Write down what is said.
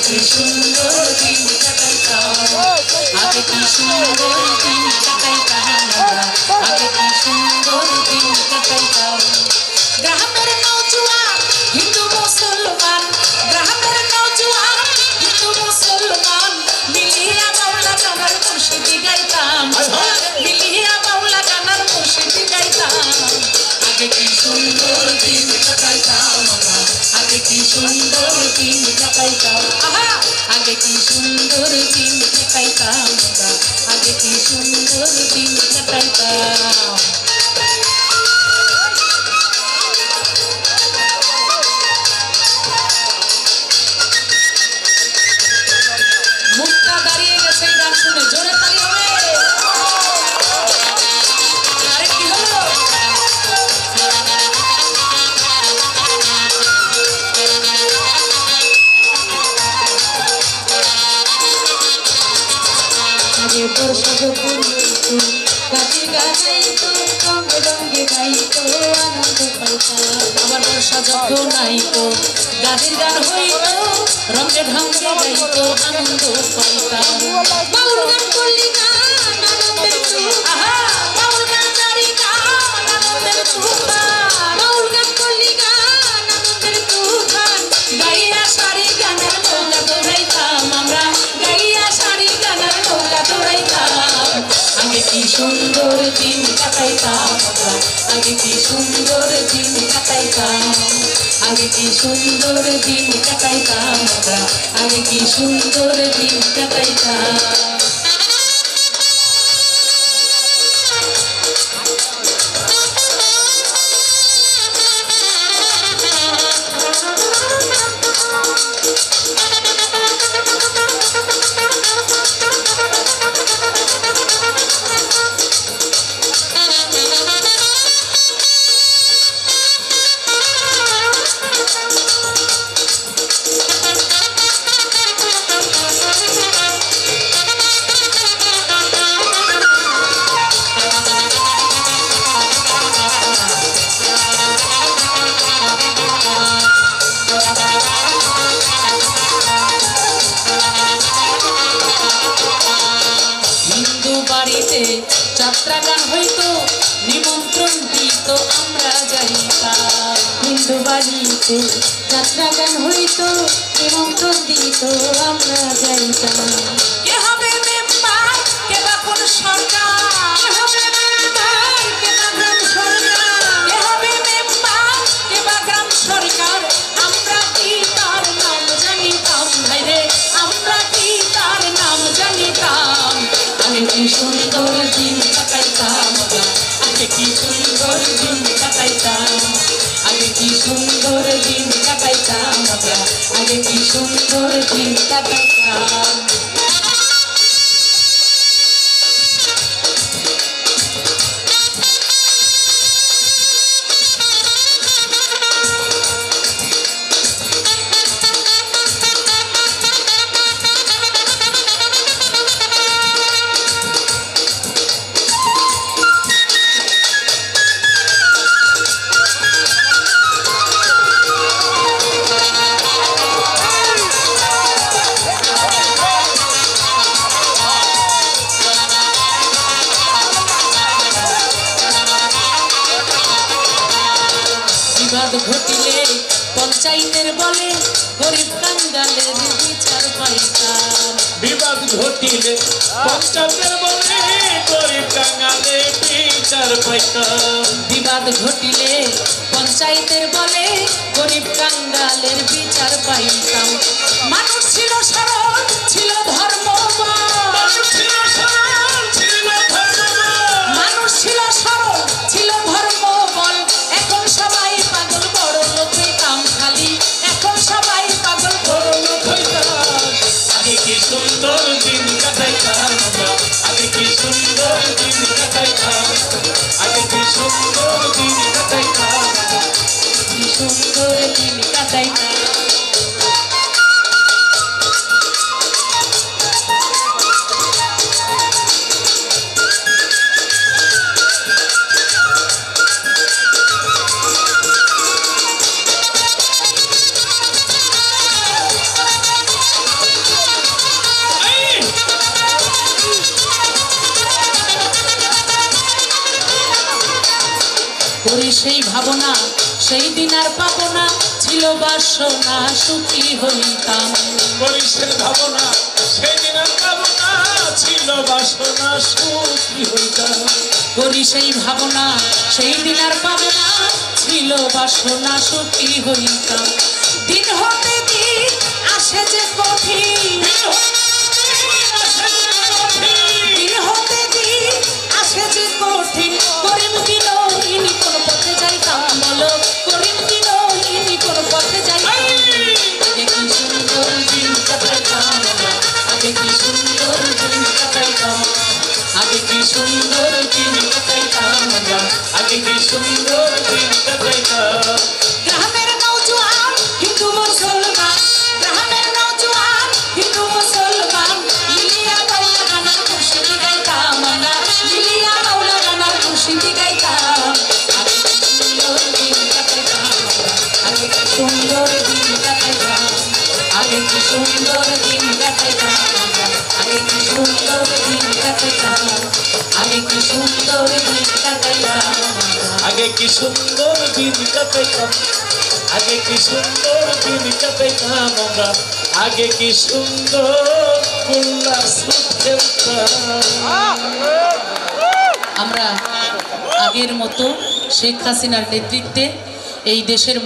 কি সুন্দর দিন কাটাইতাম, আগে কি সুন্দর দিন কাটাইতাম আমরা, আগে কি সুন্দর দিন কাটাইতাম। গ্রামের নওজোয়ান হিন্দু মুসলমান, গ্রামের নওজোয়ান হিন্দু মুসলমান মিলিয়া বাউলা গানার মুর্শিদি গাইতাম, মিলিয়া বাউলা গানার মুর্শিদি গাইতাম। আগে কি সুন্দর দিন কাটাইতাম আমরা, আগে কি সুন্দর দিন কাটাইতাম, আহা আগে কি সুন্দর দিন কাটাইতাম আমরা, আগে কি সুন্দর দিন কাটাইতাম। মুখটা দাঁড়িয়ে গেছে এই গান শুনে, জোরে তালি হবে। আরে কি হলো? আগে বর্ষা যখন হইতো গাছের গাছাইতো, রঙে রঙে গাইতো আনন্দ পাইতাম। আবার বর্ষা যখন আইতো গাছের গান হইতো, রঙে ঢঙ্গে গাইতো আনন্দ পাইতাম। বাউল গান করলি গান আনন্দের তুফান, বাউল গান জারি গান আনন্দের তুফান, বাউল গান করলি গান আনন্দের তুফান। গাইয়া সারি গানের নৌকা দৌড়াইতাম আমরা, গাইয়া সারি গানের নৌকা দৌড়াইতাম। আগে কি সুন্দর দিন কাটাইতাম আমরা, আগে কি সুন্দর দিন কাটাইতাম, আগে কি সুন্দর দিন কাটাইতাম আমরা, আগে কি সুন্দর দিন কাটাইতাম। যাত্রা গান হইতো, নিমন্ত্রণ দিত আমরা যাইতাম। হিন্দু বাড়িতে যাত্রা গান হইতো, নিমন্ত্রণ দিত আমরা যাইতাম। কে হবে মেম্বার, কে বা কোন সরকার, কে হবে মেম্বার, কে বা গ্রাম সরকার, কে হবে মেম্বার, কে বা গ্রাম সরকার, আমরা কি তার নাম জানিতাম ভাইরে, আমরা কি তার নাম জানিতাম। আগে কি সুন্দর দিন কাটাইতাম আমরা, আগে কি সুন্দর দিন কাটাইতাম, আগে কি সুন্দর দিন কাটাইতাম আমরা, আগে কি সুন্দর দিন কাটাইতাম। বিবাদ ঘটিলে পঞ্চায়েতের বলে গরিব কাঙ্গালের বিচার পাইতাম, বিবাদ ঘটিলে পঞ্চায়েতের বলে গরিব কাঙ্গালের বিচার পাইতাম, বিবাদ ঘটিলে পঞ্চায়েতের বলে গরিব কাঙ্গালের বিচার পাইতাম। মানুষ ছিল সরল, ছিল ধর্মবান, মানুষ ছিল সরল, ছিল ধর্মবান, মানুষ ছিল সরল, ছিল ধর্মবল। এখন সবাই পাগল, বড় লোক হইতাম খালি, এখন সবাই পাগল, বড় লোক হইতাম। আগে কি সুন্দর দিন কাটাইতাম আমরা, আগে কি সুন্দর দিন কাটাইতাম, আগে কি সুন্দর দিন কাটাইতাম, কি সুন্দর দিন কাটাইতাম। করি সেই ভাবনা সেই দিন আর পাবো না ছিল বাসনা সুখী হইতাম বরিশের ভাবনা সেদিন আর ভাবনা ছিল বাসনা সুখী হইতাম করি সেই ভাবনা সেই দিন আর পাবো না ছিল বাসনা সুখী হইতাম দিন হতে দিন আসে যে কঠিন দিন হতে দিন আসে যে কঠিন করিম কি নহিনী কোন পথে যাইতাম বলো করিম কি নহিনী কোন পথে যাইতাম আগে কি সুন্দর দিন কাটাইতাম আগে কি সুন্দর দিন কাটাইতাম আগে কি সুন্দর দিন কাটাইতাম আমরা আগে কি সুন্দর দিন কাটাইতাম গ্রামের নওজোয়ান হিন্দু মুসলমান গ্রামের নওজোয়ান হিন্দু মুসলমান মিলিয়া বাউলা গানার খুশিতে গাইতাম আমরা মিলিয়া বাউলা গানার খুশিতে গাইতাম আগে কি সুন্দর দিন কাটাইতাম আগে কি সুন্দর দিন কাটাইতাম আগে কি সুন্দর দিন কাটাইতাম আগে কি সুন্দর দিন কাটাইতাম আগে কি সুন্দর দিন কাটাইতাম আগে কি সুন্দর দিন কাটাইতাম আগে কি সুন্দর দিন কাটাইতাম আমরা আগে কি সুন্দর উল্লাস খেলতাম আমরা আগের মতো শেখ হাসিনার নেতৃত্বে এই দেশের